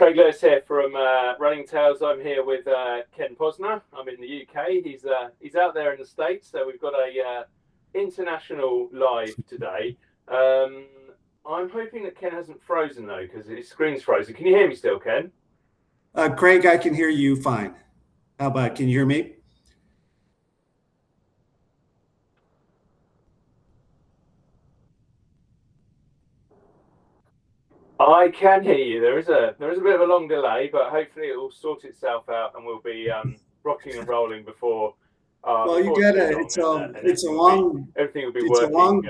Craig Lewis here from Running Tales. I'm here with Ken Posner. I'm in the UK. He's out there in the States, so we've got a international live today. I'm hoping that Ken hasn't frozen though, because his screen's frozen. Can you hear me still, Ken? Craig, I can hear you fine. How about, can you hear me? I can hear you. There is a bit of a long delay, but hopefully it will sort itself out and we'll be rocking and rolling before. Well, you get it. It's a long. Everything will be working.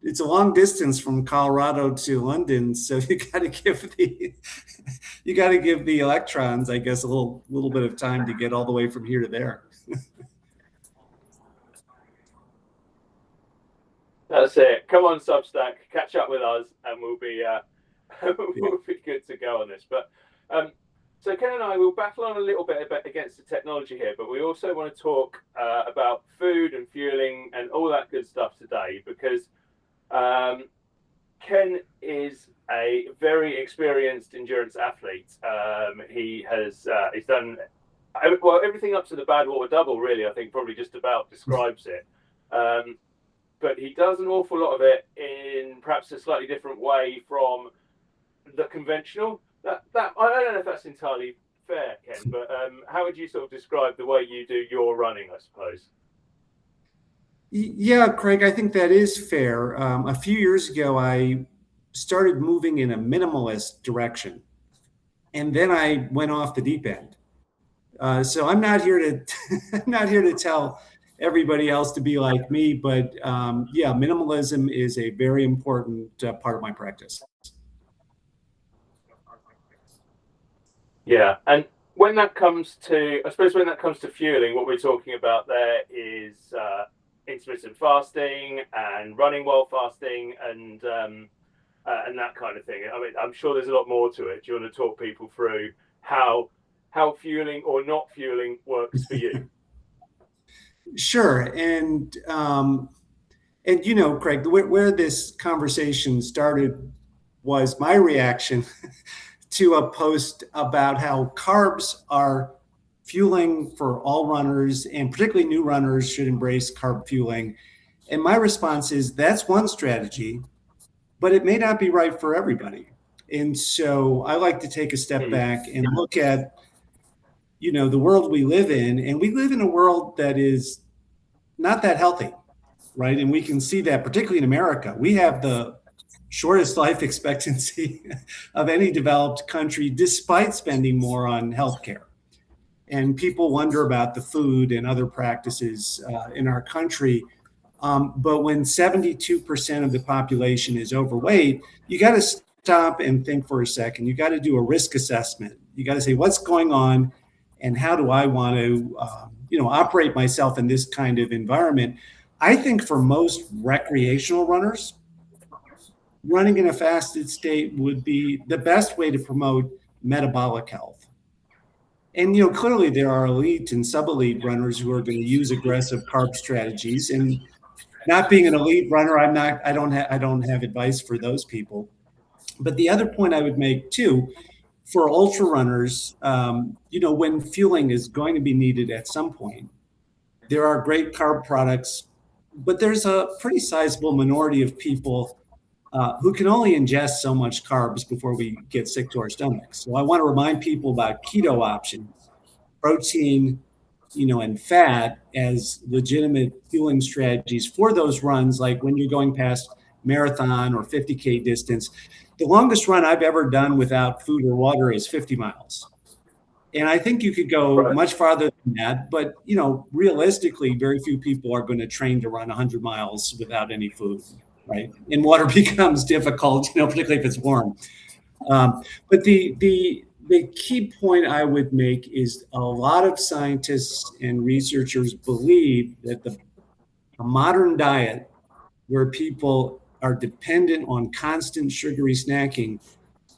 It's a long distance from Colorado to London, so you got to give the electrons, I guess, a little bit of time to get all the way from here to there. That's it. Come on, Substack, catch up with us, and we'll be we'll be good to go on this. But so Ken and I will battle on a little bit against the technology here, but we also want to talk about food and fueling and all that good stuff today, because Ken is a very experienced endurance athlete. He's done everything up to the Badwater Double, really. I think probably just about describes it. But he does an awful lot of it in perhaps a slightly different way from the conventional. That I don't know if that's entirely fair, Ken, but how would you sort of describe the way you do your running, I suppose? Yeah, Craig, I think that is fair. A few years ago, I started moving in a minimalist direction, and then I went off the deep end. So I'm not here to I'm not here to tell everybody else to be like me, but yeah, minimalism is a very important part of my practice. Yeah, and when that comes to, I suppose when that comes to fueling, what we're talking about there is intermittent fasting and running while fasting and that kind of thing. I mean, I'm sure there's a lot more to it. Do you want to talk people through how fueling or not fueling works for you? Sure, and you know, Craig, where this conversation started was my reaction to a post about how carbs are fueling for all runners, and particularly new runners should embrace carb fueling. And my response is that's one strategy, but it may not be right for everybody. And so I like to take a step back and look at, you know, the world we live in, and we live in a world that is not that healthy, right? And we can see that particularly in America. We have the shortest life expectancy of any developed country, despite spending more on healthcare. And people wonder about the food and other practices in our country. But when 72% of the population is overweight, you got to stop and think for a second. You got to do a risk assessment. You got to say, what's going on? And how do I want to, operate myself in this kind of environment? I think for most recreational runners, running in a fasted state would be the best way to promote metabolic health. And clearly there are elite and sub-elite runners who are going to use aggressive carb strategies. And not being an elite runner, I don't have advice for those people. But the other point I would make too, for ultra runners, when fueling is going to be needed at some point, there are great carb products, but there's a pretty sizable minority of people who can only ingest so much carbs before we get sick to our stomachs. So I want to remind people about keto options, protein, and fat as legitimate fueling strategies for those runs, like when you're going past marathon or 50K distance. The longest run I've ever done without food or water is 50 miles. And I think you could go much farther than that, but realistically, very few people are going to train to run 100 miles without any food, right? And water becomes difficult, particularly if it's warm. But the key point I would make is a lot of scientists and researchers believe that a modern diet where people are dependent on constant sugary snacking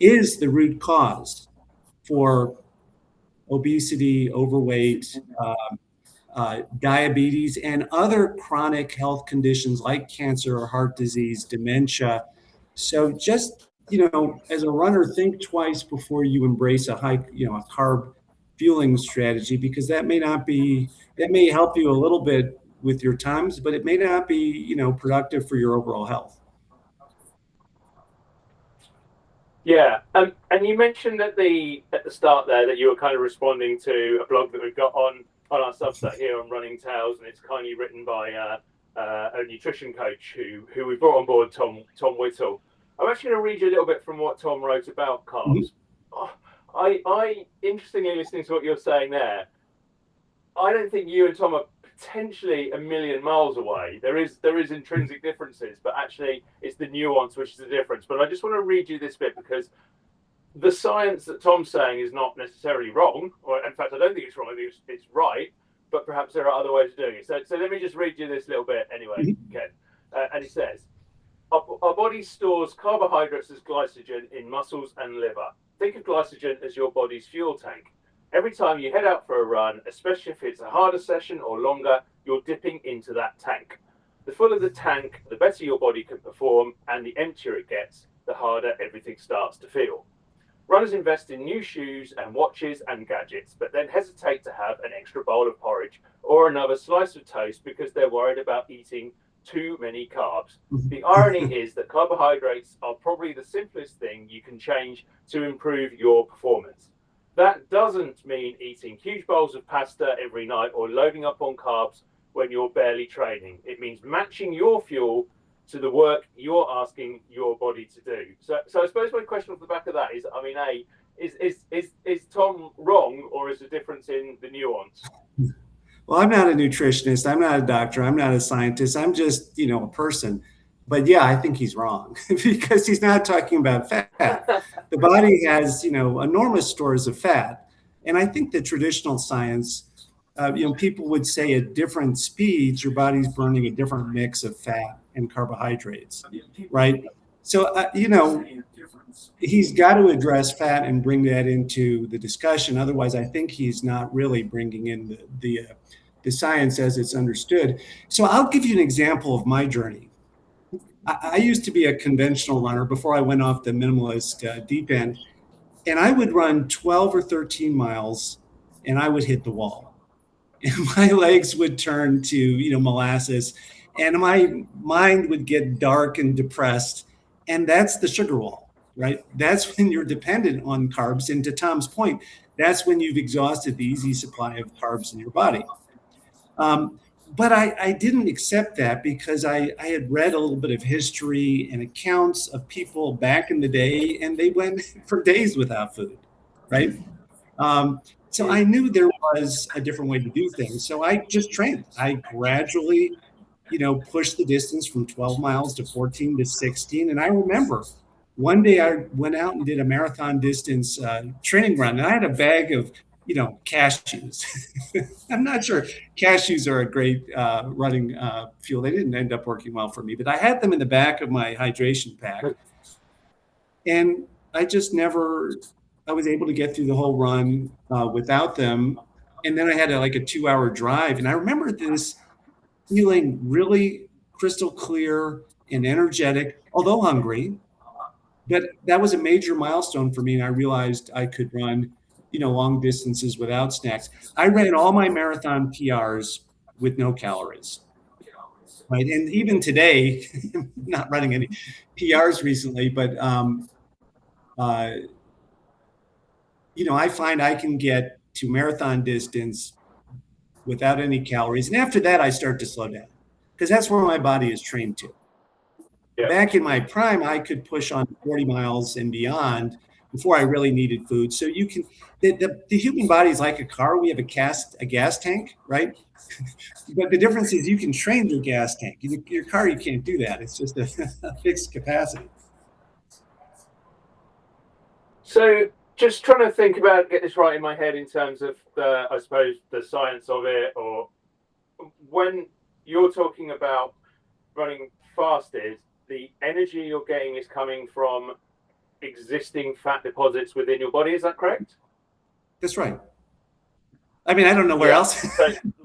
is the root cause for obesity, overweight, diabetes, and other chronic health conditions like cancer or heart disease, dementia. So just as a runner, think twice before you embrace a high, a carb fueling strategy, because that may help you a little bit with your times, but it may not be, productive for your overall health. Yeah, and you mentioned at the start there that you were kind of responding to a blog that we've got on our Substack here on Running Tales, and it's kindly written by a nutrition coach who we brought on board, Tom Whittle. I'm actually going to read you a little bit from what Tom wrote about carbs. Mm-hmm. I interestingly, listening to what you're saying there, I don't think you and Tom are potentially a million miles away. There is intrinsic differences, but actually it's the nuance which is the difference. But I just want to read you this bit, because the science that Tom's saying is not necessarily wrong, or in fact I don't think it's wrong. I think it's right, but perhaps there are other ways of doing it. So let me just read you this little bit anyway, Ken. And he says, our body stores carbohydrates as glycogen in muscles and liver. Think of glycogen as your body's fuel tank. Every time you head out for a run, especially if it's a harder session or longer, you're dipping into that tank. The fuller the tank, the better your body can perform, and the emptier it gets, the harder everything starts to feel. Runners invest in new shoes and watches and gadgets, but then hesitate to have an extra bowl of porridge or another slice of toast because they're worried about eating too many carbs. The irony is that carbohydrates are probably the simplest thing you can change to improve your performance. That doesn't mean eating huge bowls of pasta every night or loading up on carbs when you're barely training. It means matching your fuel to the work you're asking your body to do. So I suppose my question off the back of that is, I mean, is Tom wrong, or is the difference in the nuance? Well, I'm not a nutritionist. I'm not a doctor. I'm not a scientist. I'm just, a person. But yeah, I think he's wrong because he's not talking about fat. The body has, enormous stores of fat. And I think the traditional science, people would say at different speeds, your body's burning a different mix of fat and carbohydrates, right? So, he's got to address fat and bring that into the discussion. Otherwise, I think he's not really bringing in the science as it's understood. So I'll give you an example of my journey. I used to be a conventional runner before I went off the minimalist deep end, and I would run 12 or 13 miles and I would hit the wall. And my legs would turn to, molasses, and my mind would get dark and depressed. And that's the sugar wall, right? That's when you're dependent on carbs. And to Tom's point, that's when you've exhausted the easy supply of carbs in your body. But I didn't accept that because I had read a little bit of history and accounts of people back in the day, and they went for days without food, right? So I knew there was a different way to do things. So I just trained. I gradually, pushed the distance from 12 miles to 14 to 16. And I remember one day I went out and did a marathon distance training run, and I had a bag of cashews. I'm not sure cashews are a great running fuel. They didn't end up working well for me, but I had them in the back of my hydration pack. And I just I was able to get through the whole run without them. And then I had a 2-hour drive. And I remember this feeling really crystal clear and energetic, although hungry. But that was a major milestone for me. And I realized I could run long distances without snacks. I ran all my marathon PRs with no calories, right? And even today, I'm not running any PRs recently, but I find I can get to marathon distance without any calories. And after that, I start to slow down because that's where my body is trained to. Yeah. Back in my prime, I could push on 40 miles and beyond before I really needed food. So you can, the human body is like a car. We have a gas tank, right? But the difference is you can train your gas tank. Your car, you can't do that. It's just a fixed capacity. So just trying to think about, get this right in my head in terms of I suppose the science of it, or when you're talking about running fasted, the energy you're getting is coming from existing fat deposits within your body. Is that correct? That's right. I mean, I don't know where else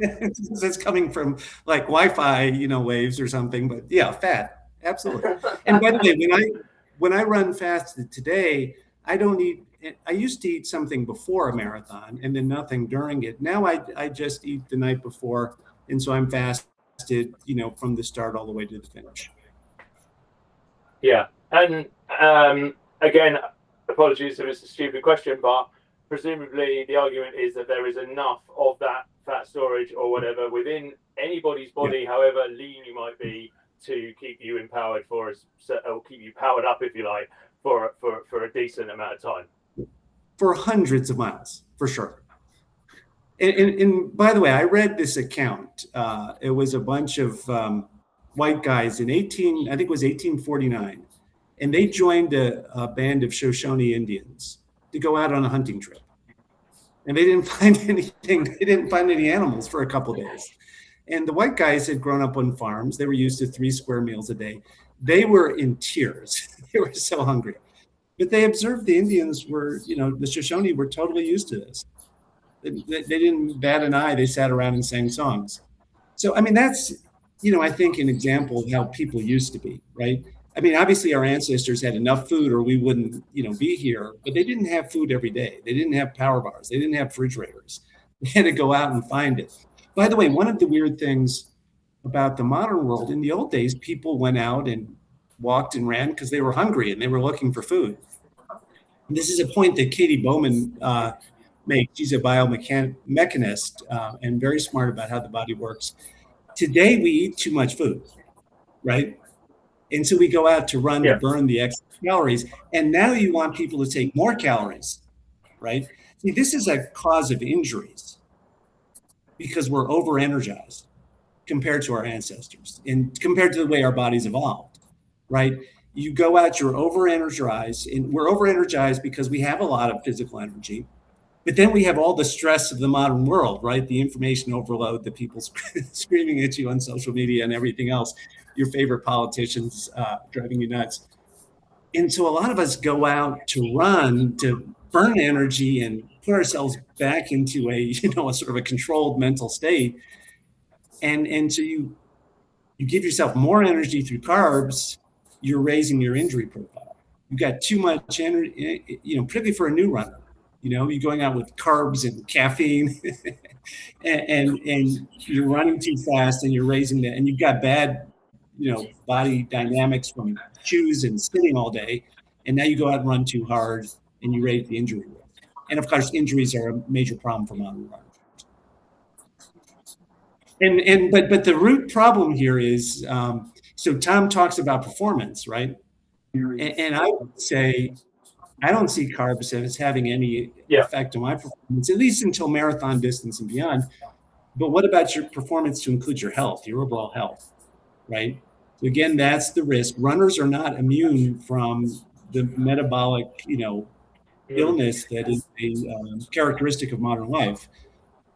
it's coming from, like Wi-Fi, waves or something, but yeah, fat. Absolutely. And by the way, when I run fasted today, I don't eat. I used to eat something before a marathon and then nothing during it. Now I just eat the night before, and so I'm fasted, from the start all the way to the finish. Yeah, and again, apologies if it's a stupid question, but presumably the argument is that there is enough of that fat storage or whatever within anybody's body, Yeah. however lean you might be, to keep you empowered or keep you powered up, if you like, for a decent amount of time. For hundreds of miles, for sure. And by the way, I read this account. It was a bunch of white guys in I think it was 1849, and they joined a band of Shoshone Indians to go out on a hunting trip. And they didn't find anything. They didn't find any animals for a couple of days. And the white guys had grown up on farms. They were used to 3 square meals a day. They were in tears. They were so hungry. But they observed the Indians were, the Shoshone were totally used to this. They didn't bat an eye. They sat around and sang songs. So, I mean, that's, I think an example of how people used to be, right? I mean, obviously our ancestors had enough food or we wouldn't, be here, but they didn't have food every day. They didn't have power bars. They didn't have refrigerators. They had to go out and find it. By the way, one of the weird things about the modern world, in the old days, people went out and walked and ran because they were hungry and they were looking for food. And this is a point that Katie Bowman makes. She's a biomechanist and very smart about how the body works. Today, we eat too much food, right? And so we go out to run to burn the extra calories. And now you want people to take more calories, right? See, this is a cause of injuries because we're over-energized compared to our ancestors and compared to the way our bodies evolved, right? You go out, you're over-energized, and we're over-energized because we have a lot of physical energy. But then we have all the stress of the modern world, right? The information overload, the people screaming at you on social media and everything else, your favorite politicians driving you nuts. And so a lot of us go out to run, to burn energy and put ourselves back into a sort of a controlled mental state. And so you give yourself more energy through carbs, you're raising your injury profile. You got too much energy, particularly for a new runner. You're going out with carbs and caffeine and you're running too fast and you're raising that, and you've got bad, body dynamics from shoes and sitting all day. And now you go out and run too hard and you raise the injury risk. And of course, injuries are a major problem for modern runners. But the root problem here is, so Tom talks about performance, right? And I would say, I don't see carbs as having any effect on my performance, at least until marathon distance and beyond. But what about your performance to include your health, your overall health, right? So again, that's the risk. Runners are not immune from the metabolic, illness that is a characteristic of modern life.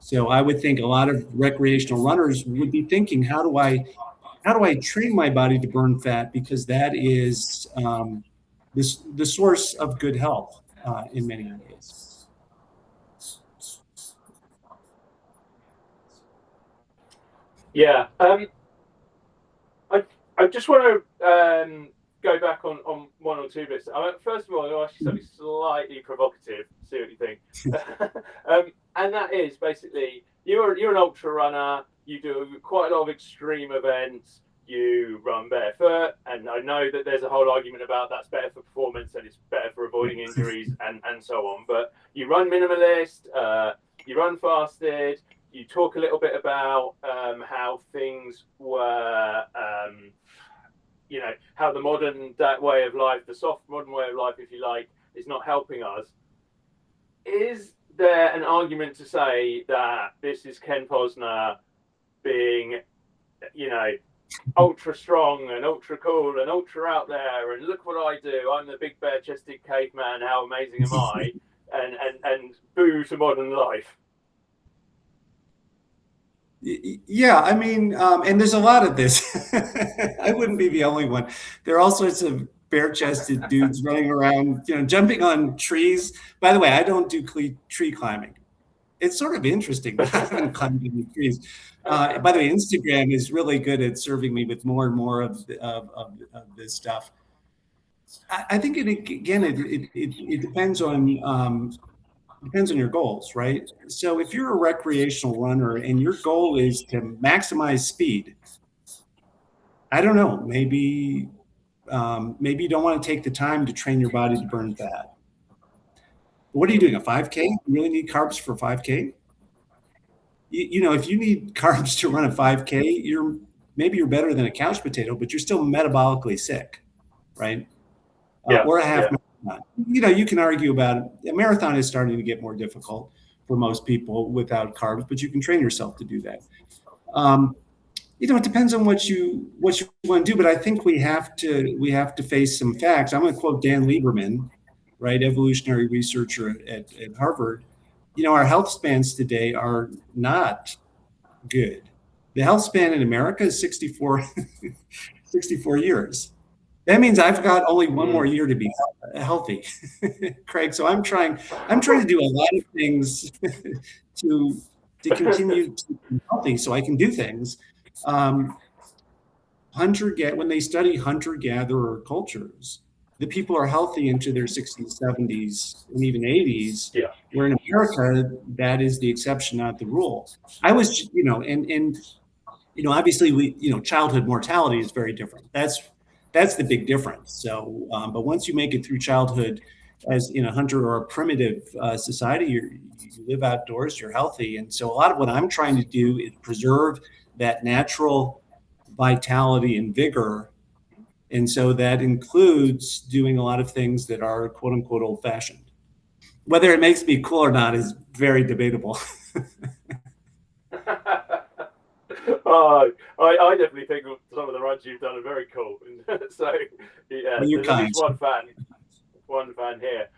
So I would think a lot of recreational runners would be thinking, how do I train my body to burn fat? Because that is the source of good health in many ways. Yeah. I just want to go back on one or two bits. First of all, I'll ask you something slightly provocative, see what you think. And that is basically, you're an ultra runner, you do quite a lot of extreme events, you run barefoot, and I know that there's a whole argument about that's better for performance and it's better for avoiding injuries and so on. But you run minimalist, you run fasted, you talk a little bit about how things were, how the modern way of life, the soft modern way of life, if you like, is not helping us. Is there an argument to say that this is Ken Posner being, ultra strong and ultra cool and ultra out there, and look what I do, I'm the big bare-chested caveman, how amazing am I, and boo to modern life? Yeah, I mean, and there's a lot of this. I wouldn't be the only one. There are all sorts of bare-chested dudes running around, jumping on trees. By the way, I don't do tree climbing. It's sort of interesting, but I haven't climbed any trees. By the way, Instagram is really good at serving me with more and more of this stuff. I think it depends on your goals, right? So if you're a recreational runner and your goal is to maximize speed, I don't know, maybe you don't want to take the time to train your body to burn fat. What are you doing? A 5K? You really need carbs for 5K? If you need carbs to run a 5K, maybe you're better than a couch potato, but you're still metabolically sick, right? Or a half marathon. You can argue about it. A marathon is starting to get more difficult for most people without carbs, but you can train yourself to do that. It depends on what you want to do, but I think we have to face some facts. I'm going to quote Dan Lieberman, right, evolutionary researcher at Harvard. Our health spans today are not good. The health span in America is 64 years. That means I've got only one more year to be healthy, Craig. So I'm trying to do a lot of things to continue to be healthy, so I can do things. When they study hunter-gatherer cultures, the people are healthy into their 60s, 70s, and even 80s. Yeah. Where in America, that is the exception, not the rule. I was, obviously childhood mortality is very different. That's the big difference. So, but once you make it through childhood as in a hunter or a primitive society, you live outdoors, you're healthy. And so a lot of what I'm trying to do is preserve that natural vitality and vigor. And so that includes doing a lot of things that are quote unquote old fashioned. Whether it makes me cool or not is very debatable. I definitely think some of the runs you've done are very cool. So, yeah, you're kind. One fan here.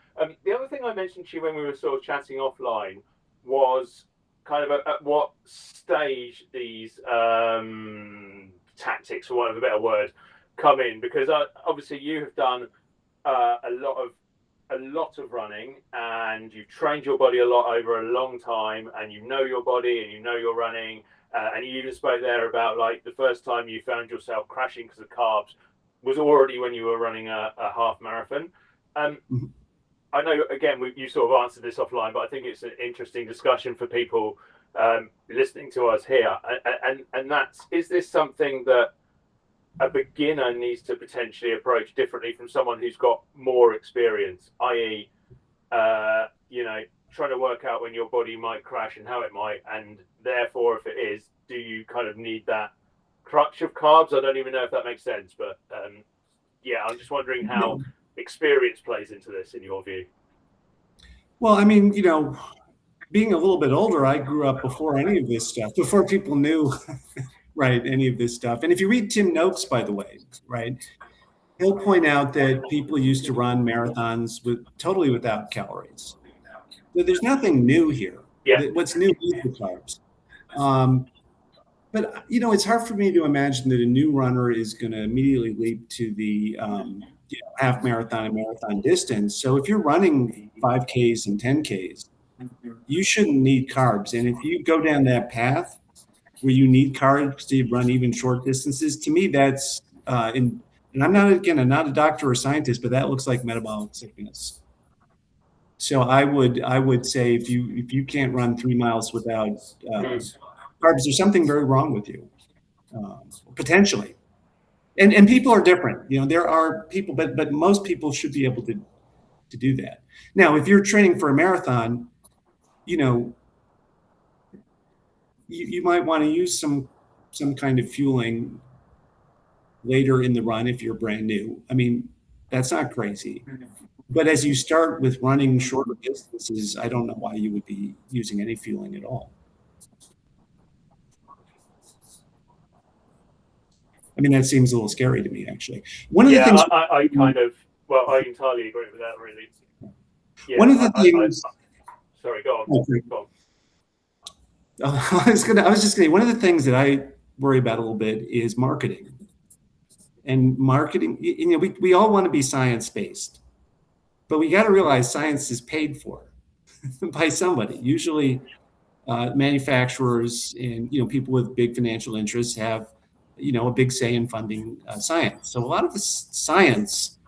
The other thing I mentioned to you when we were sort of chatting offline was kind of at what stage these tactics, for want of a better word, come in, because obviously you have done a lot of running, and you've trained your body a lot over a long time, and you know your body and you know your running. And you even spoke there about like the first time you found yourself crashing because of carbs was already when you were running a half marathon. I know, again, you sort of answered this offline, but I think it's an interesting discussion for people listening to us here. And is this something that a beginner needs to potentially approach differently from someone who's got more experience, i.e., trying to work out when your body might crash and how it might, and therefore, if it is, do you kind of need that crutch of carbs? I don't even know if that makes sense, but I'm just wondering how experience plays into this in your view. Well, I mean, being a little bit older, I grew up before any of this stuff, before people knew, right, any of this stuff. And if you read Tim Noakes, by the way, right, he'll point out that people used to run marathons totally without calories. So there's nothing new here. Yeah. What's new is the carbs. But it's hard for me to imagine that a new runner is going to immediately leap to the half marathon and marathon distance. So if you're running 5Ks and 10Ks, you shouldn't need carbs. And if you go down that path where you need carbs to run even short distances, to me that's and I'm not a doctor or scientist, but that looks like metabolic sickness. So I would say if you can't run 3 miles without carbs, there's something very wrong with you, potentially. And people are different. There are people, but most people should be able to do that. Now, if you're training for a marathon, you might want to use some kind of fueling later in the run if you're brand new. I mean, that's not crazy. But as you start with running shorter distances, I don't know why you would be using any fueling at all. I mean, that seems a little scary to me, actually. One of the things I entirely agree with that, really. Yeah, one of the things. Sorry, go on. Okay. Go on. I was just gonna. One of the things that I worry about a little bit is marketing. And marketing, we all want to be science-based, but we got to realize science is paid for by somebody. Usually, manufacturers and people with big financial interests have a big say in funding science. So a lot of the science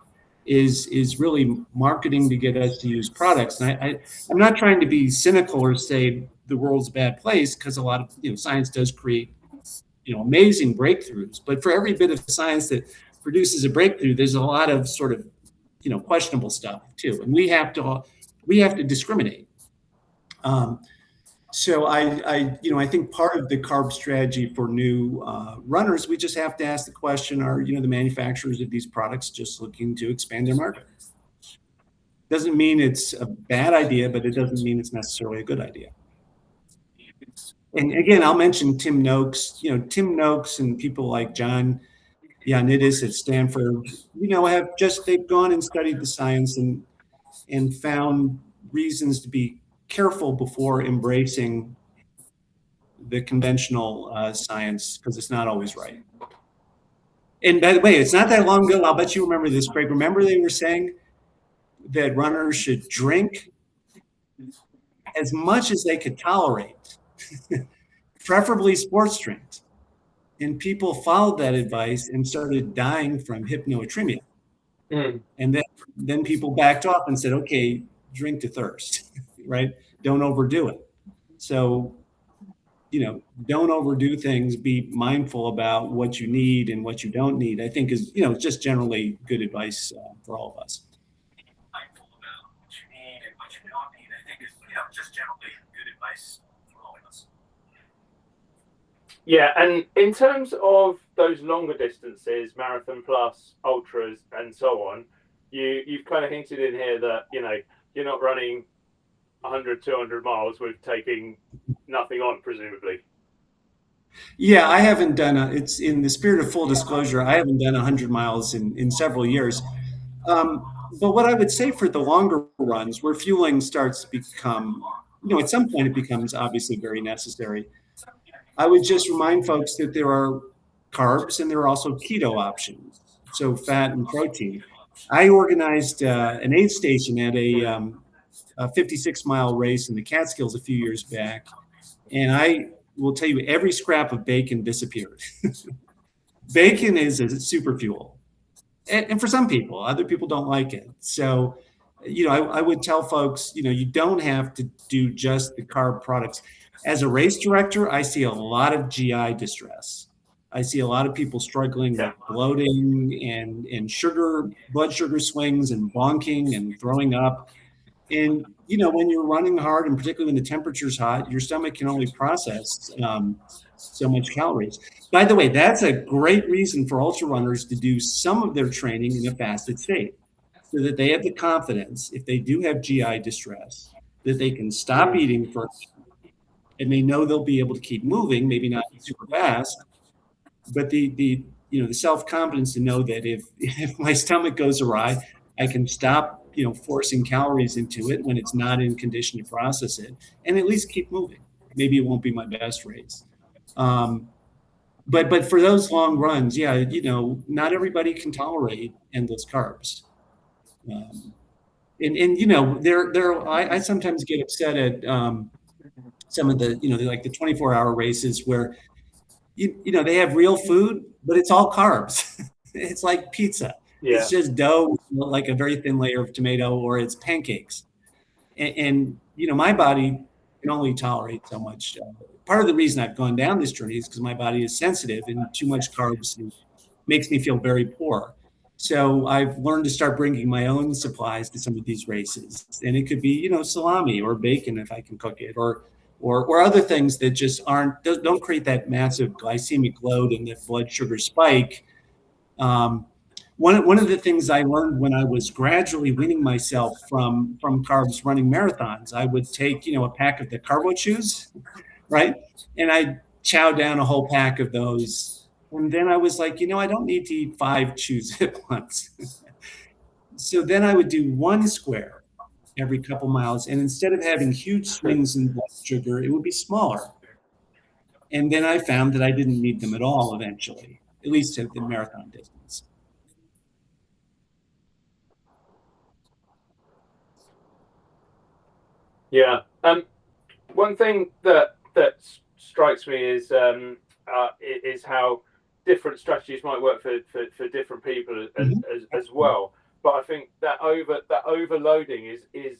is really marketing to get us to use products. And I'm not trying to be cynical or say the world's a bad place, because a lot of science does create amazing breakthroughs. But for every bit of science that produces a breakthrough, there's a lot of sort of questionable stuff too, and we have to discriminate. So I think part of the carb strategy for new runners, we just have to ask the question: are the manufacturers of these products just looking to expand their market? Doesn't mean it's a bad idea, but it doesn't mean it's necessarily a good idea. And again, I'll mention Tim Noakes. Tim Noakes and people like John Ioannidis at Stanford, they've gone and studied the science and found reasons to be careful before embracing the conventional science, because it's not always right. And by the way, it's not that long ago, I'll bet you remember this, Craig. Remember they were saying that runners should drink as much as they could tolerate, preferably sports drinks. And people followed that advice and started dying from hyponatremia. And then people backed off and said, okay, drink to thirst, right? Don't overdo it. So, don't overdo things. Be mindful about what you need and what you don't need, I think is, just generally good advice for all of us. Mindful about what you need and what you don't need, I think is, just generally good advice for all of us. Yeah, and in terms of those longer distances, marathon plus, ultras, and so on, you've kind of hinted in here that you're not running 100, 200 miles with taking nothing on, presumably. Yeah, I haven't done it's in the spirit of full disclosure, I haven't done 100 miles in several years. But what I would say for the longer runs, where fueling starts to become, at some point it becomes obviously very necessary, I would just remind folks that there are carbs and there are also keto options, so fat and protein. I organized an aid station at a 56-mile race in the Catskills a few years back, and I will tell you, every scrap of bacon disappeared. Bacon is a super fuel, and for some people, other people don't like it. So, I would tell folks, you don't have to do just the carb products. As a race director, I see a lot of GI distress. I see a lot of people struggling with bloating and blood sugar swings and bonking and throwing up. And, when you're running hard, and particularly when the temperature's hot, your stomach can only process so much calories. By the way, that's a great reason for ultra runners to do some of their training in a fasted state, so that they have the confidence, if they do have GI distress, that they can stop eating for, and they know they'll be able to keep moving, maybe not super fast, but the self-confidence to know that if my stomach goes awry, I can stop forcing calories into it when it's not in condition to process it, and at least keep moving. Maybe it won't be my best race. But for those long runs, not everybody can tolerate endless carbs. I sometimes get upset at some of the, like the 24-hour races where, they have real food, but it's all carbs. It's like pizza. Yeah. It's just dough, like a very thin layer of tomato, or it's pancakes. And my body can only tolerate so much. Part of the reason I've gone down this journey is because my body is sensitive, and too much carbs makes me feel very poor. So I've learned to start bringing my own supplies to some of these races. And it could be, salami or bacon if I can cook it, or other things that just don't create that massive glycemic load and that blood sugar spike. One of the things I learned when I was gradually weaning myself from carbs running marathons, I would take, a pack of the Carbo Chews, right? And I'd chow down a whole pack of those. And then I was like, I don't need to eat 5 chews at once. So then I would do 1 square every couple miles. And instead of having huge swings in blood sugar, it would be smaller. And then I found that I didn't need them at all eventually, at least at the marathon distance. Yeah. One thing that strikes me is how different strategies might work for different people as well. but I think that overloading is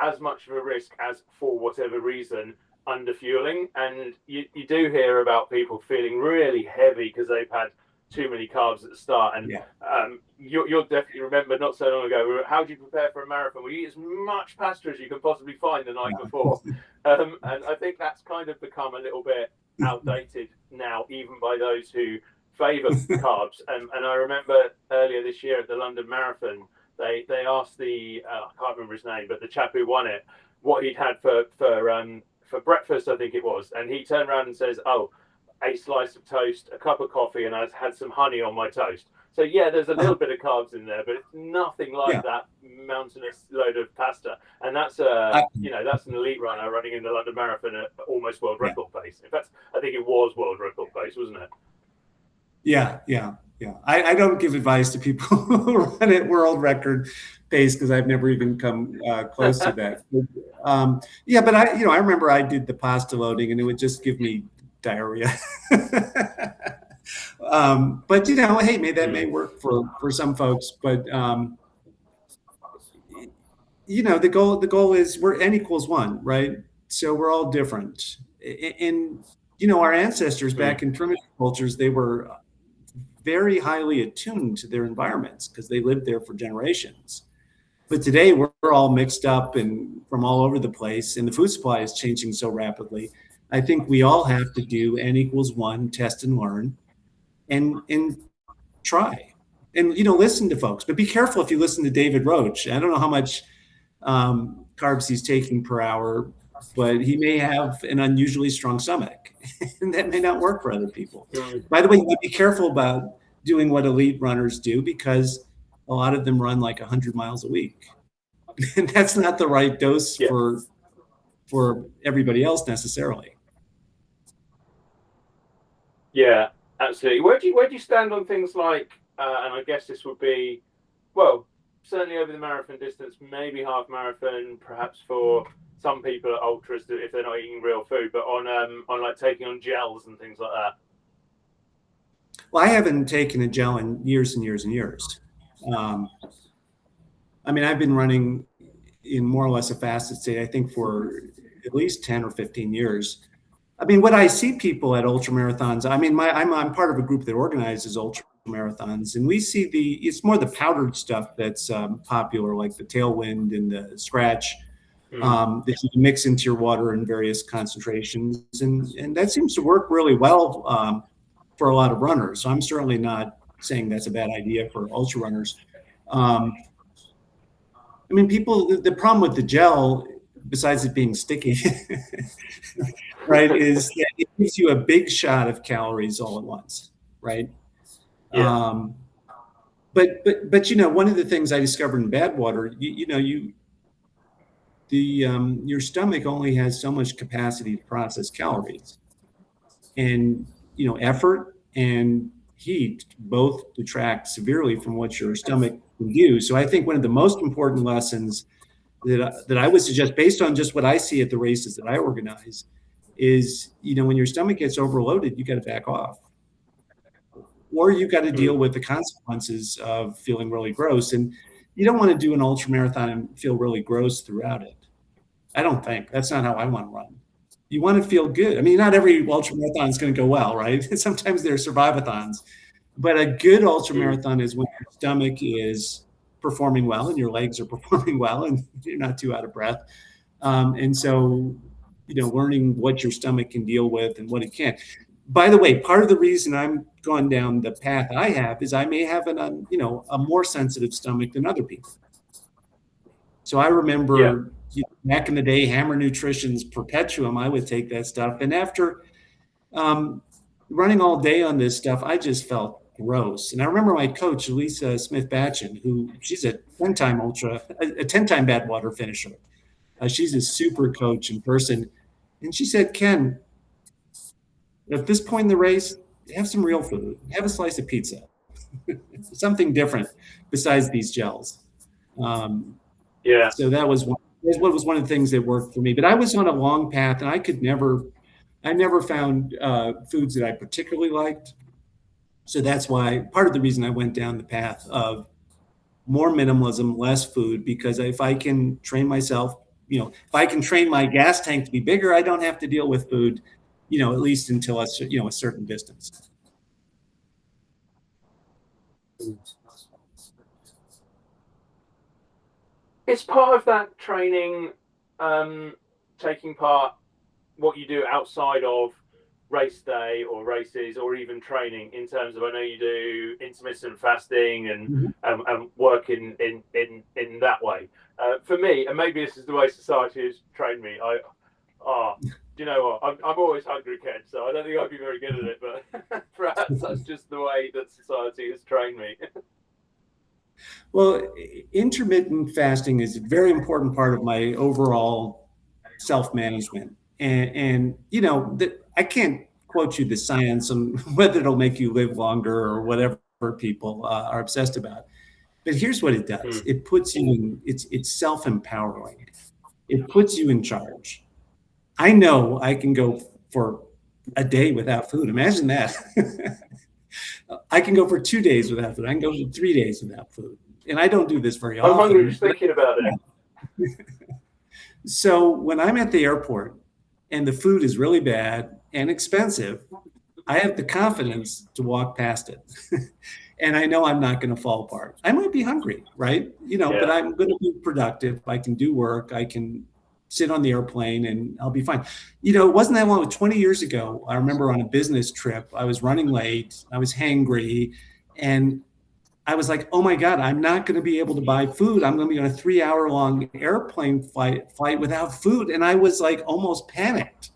as much of a risk as, for whatever reason, underfueling. And you do hear about people feeling really heavy because they've had too many carbs at the start. And Yeah. You'll definitely remember not so long ago, how do you prepare for a marathon? Well, you eat as much pasta as you can possibly find the night before. And I think that's kind of become a little bit outdated now, even by those who favour carbs. And I remember earlier this year at the London Marathon, they asked I can't remember his name, but the chap who won it, what he'd had for breakfast, I think it was, and he turned around and says, "Oh, a slice of toast, a cup of coffee, and I had some honey on my toast." So yeah, there's a little bit of carbs in there, but it's nothing like that mountainous load of pasta. And that's that's an elite runner running in the London Marathon at almost world record pace. In fact, I think it was world record pace, wasn't it? Yeah. I don't give advice to people who run at world record pace because I've never even come close to that. But I remember I did the pasta loading and it would just give me diarrhea. But hey, that may work for some folks. But the goal is we're n equals 1, right? So we're all different. And our ancestors back in primitive cultures, they were very highly attuned to their environments because they lived there for generations. But today we're all mixed up and from all over the place, and the food supply is changing so rapidly. I think we all have to do n equals 1, test and learn, and try, and listen to folks. But be careful if you listen to David Roach. I don't know how much carbs he's taking per hour, but he may have an unusually strong stomach, and that may not work for other people. By the way, be careful about doing what elite runners do because a lot of them run like 100 miles a week, and that's not the right dose for everybody else necessarily. Yeah, absolutely. Where do you stand on things like, and I guess this would be, well, certainly over the marathon distance, maybe half marathon, perhaps for some people at ultras if they're not eating real food, but on like taking on gels and things like that? Well, I haven't taken a gel in years and years and years. I've been running in more or less a fasted state, I think, for at least 10 or 15 years. What I see people at ultra marathons, I'm part of a group that organizes ultra marathons, and we see it's more the powdered stuff that's popular, like the Tailwind and the Scratch, that you can mix into your water in various concentrations. And that seems to work really well for a lot of runners. So I'm certainly not saying that's a bad idea for ultra runners. The problem with the gel, besides it being sticky, right, is that it gives you a big shot of calories all at once, right? Yeah. But one of the things I discovered in Badwater, your stomach only has so much capacity to process calories, and effort and heat both detract severely from what your stomach can do. So I think one of the most important lessons that I would suggest, based on just what I see at the races that I organize, is when your stomach gets overloaded, you got to back off, or you got to deal with the consequences of feeling really gross. And you don't want to do an ultra marathon and feel really gross throughout it. I don't think that's not how I want to run. You want to feel good. Not every ultra marathon is going to go well, right? Sometimes they're survivathons, but a good ultra marathon is when your stomach is performing well and your legs are performing well and you're not too out of breath. And so, learning what your stomach can deal with and what it can't. By the way, part of the reason I'm gone down the path I have is I may have a more sensitive stomach than other people. So I remember back in the day, Hammer Nutrition's Perpetuum, I would take that stuff. And after running all day on this stuff, I just felt gross. And I remember my coach, Lisa Smith-Batchen, she's a 10-time Badwater finisher. She's a super coach in person. And she said, "Ken, at this point in the race, have some real food. Have a slice of pizza. Something different besides these gels." So that was one of the things that worked for me. But I was on a long path, and I never found foods that I particularly liked. So that's why part of the reason I went down the path of more minimalism, less food, because if I can train myself, if I can train my gas tank to be bigger, I don't have to deal with food, at least until a certain distance. It's part of that training, taking part, what you do outside of race day or races or even training, in terms of, I know you do intermittent fasting and work in that way. For me, and maybe this is the way society has trained me, do you know what? I'm always hungry, Ken, so I don't think I'd be very good at it, but perhaps that's just the way that society has trained me. Well, intermittent fasting is a very important part of my overall self-management. And I can't quote you the science on whether it'll make you live longer or whatever people are obsessed about. But here's what it does. It puts you in, it's self-empowering. It puts you in charge. I know I can go for a day without food. Imagine that. I can go for 2 days without food. I can go for 3 days without food. And I don't do this very often. I'm hungry just thinking about it. So when I'm at the airport and the food is really bad and expensive, I have the confidence to walk past it. And I know I'm not going to fall apart. I might be hungry, right? But I'm going to be productive. I can do work. I can sit on the airplane and I'll be fine. It wasn't that long, 20 years ago. I remember on a business trip, I was running late. I was hangry. And I was like, oh my God, I'm not going to be able to buy food. I'm going to be on a 3-hour-long airplane flight without food. And I was like almost panicked.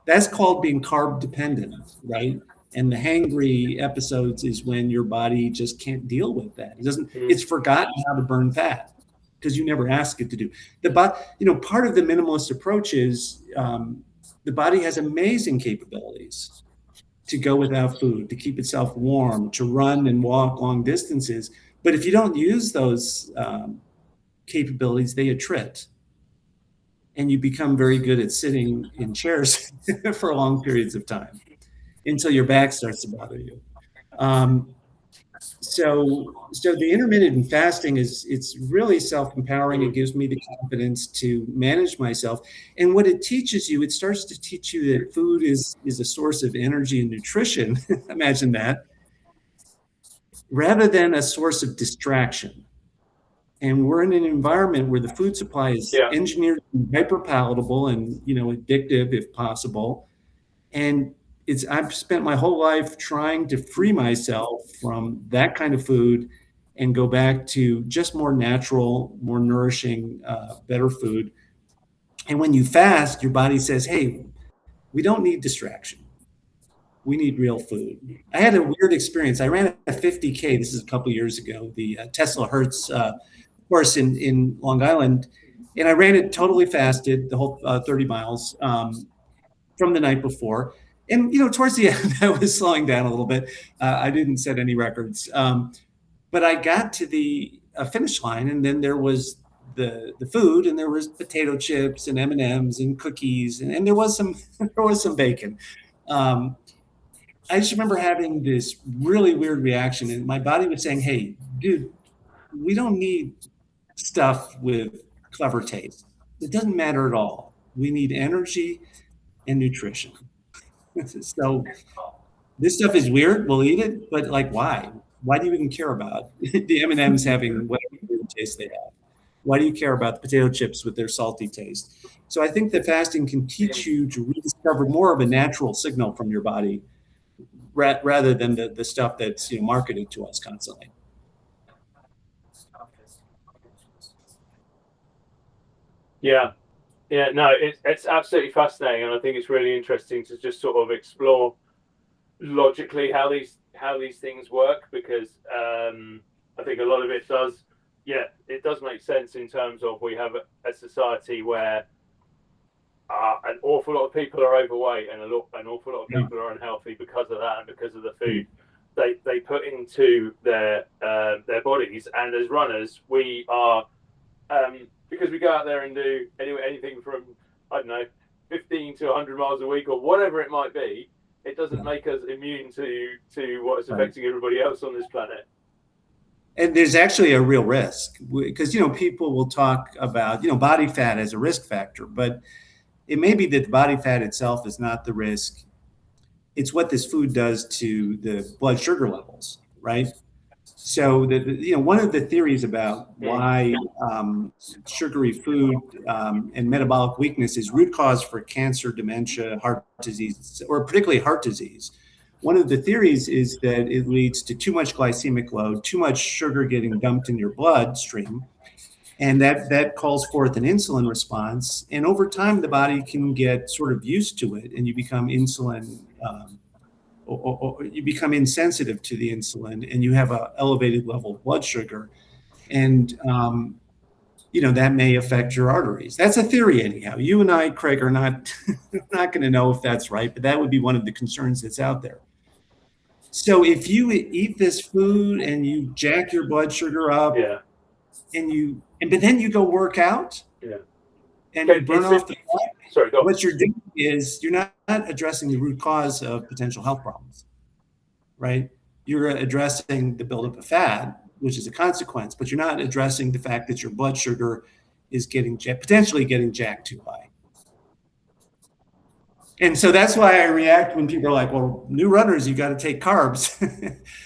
That's called being carb dependent, right? And the hangry episodes is when your body just can't deal with that. It's forgotten how to burn fat because you never ask it to do. Part of the minimalist approach is the body has amazing capabilities to go without food, to keep itself warm, to run and walk long distances. But if you don't use those capabilities, they attrit. And you become very good at sitting in chairs for long periods of time until your back starts to bother you. So the intermittent fasting it's really self-empowering. It gives me the confidence to manage myself. And what it teaches you, it starts to teach you that food is a source of energy and nutrition. Imagine that, rather than a source of distraction. And we're in an environment where the food supply is engineered to be hyper palatable and addictive if possible. And I've spent my whole life trying to free myself from that kind of food and go back to just more natural, more nourishing, better food. And when you fast, your body says, hey, we don't need distraction. We need real food. I had a weird experience. I ran a 50K. This is a couple of years ago, the Tesla Hertz course in Long Island. And I ran it totally fasted, the whole 30 miles from the night before. And, towards the end, I was slowing down a little bit. I didn't set any records. But I got to the finish line, and then there was the food, and there was potato chips and M&Ms and cookies, and there was some bacon. I just remember having this really weird reaction, and my body was saying, hey, dude, we don't need stuff with clever taste. It doesn't matter at all. We need energy and nutrition. So this stuff is weird. We'll eat it, but why? Why do you even care about the M&Ms having whatever taste they have? Why do you care about the potato chips with their salty taste? So I think that fasting can teach you to rediscover more of a natural signal from your body rather than the stuff that's marketed to us constantly. No, it's absolutely fascinating, and I think it's really interesting to just sort of explore logically how these things work, because I think a lot of it does make sense in terms of we have a society where an awful lot of people are overweight and an awful lot of people are unhealthy because of that and because of the food they put into their bodies. And as runners, we are because we go out there and do anything from 15 to 100 miles a week or whatever it might be. It doesn't make us immune to what is affecting everybody else on this planet. And there's actually a real risk because, people will talk about, body fat as a risk factor, but it may be that the body fat itself is not the risk. It's what this food does to the blood sugar levels, right? So one of the theories about Mm. why sugary food and metabolic weakness is root cause for cancer, dementia, heart disease, or particularly heart disease. One of the theories is that it leads to too much glycemic load, too much sugar getting dumped in your bloodstream, and that calls forth an insulin response. And over time, the body can get sort of used to it, and you become insulin. Or you become insensitive to the insulin and you have an elevated level of blood sugar. And, that may affect your arteries. That's a theory anyhow. You and I, Craig, are not, not going to know if that's right, but that would be one of the concerns that's out there. So if you eat this food and you jack your blood sugar up Yeah. but then you go work out Yeah. and you burn off the fat, Sorry, go on. what you're doing is you're not addressing the root cause of potential health problems. Right? You're addressing the buildup of fat, which is a consequence, but you're not addressing the fact that your blood sugar is potentially getting jacked too high. And so that's why I react when people are like, well, new runners, you got to take carbs.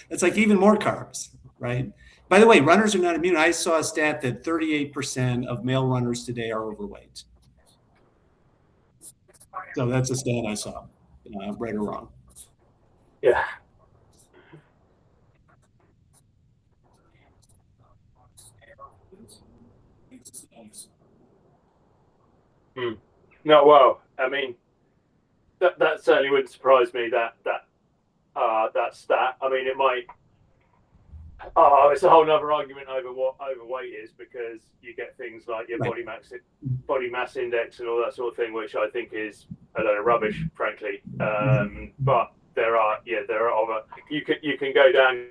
It's like even more carbs, right? By the way, runners are not immune. I saw a stat that 38% of male runners today are overweight. So that's a stat I saw, right or wrong. Yeah. Mm. No, well, I mean, that certainly wouldn't surprise me. That stat. I mean, it might. Oh, it's a whole other argument over what overweight is, because you get things like your Right. body mass index and all that sort of thing, which I think is a load of rubbish, frankly. But there are other. You can go down.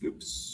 Oops.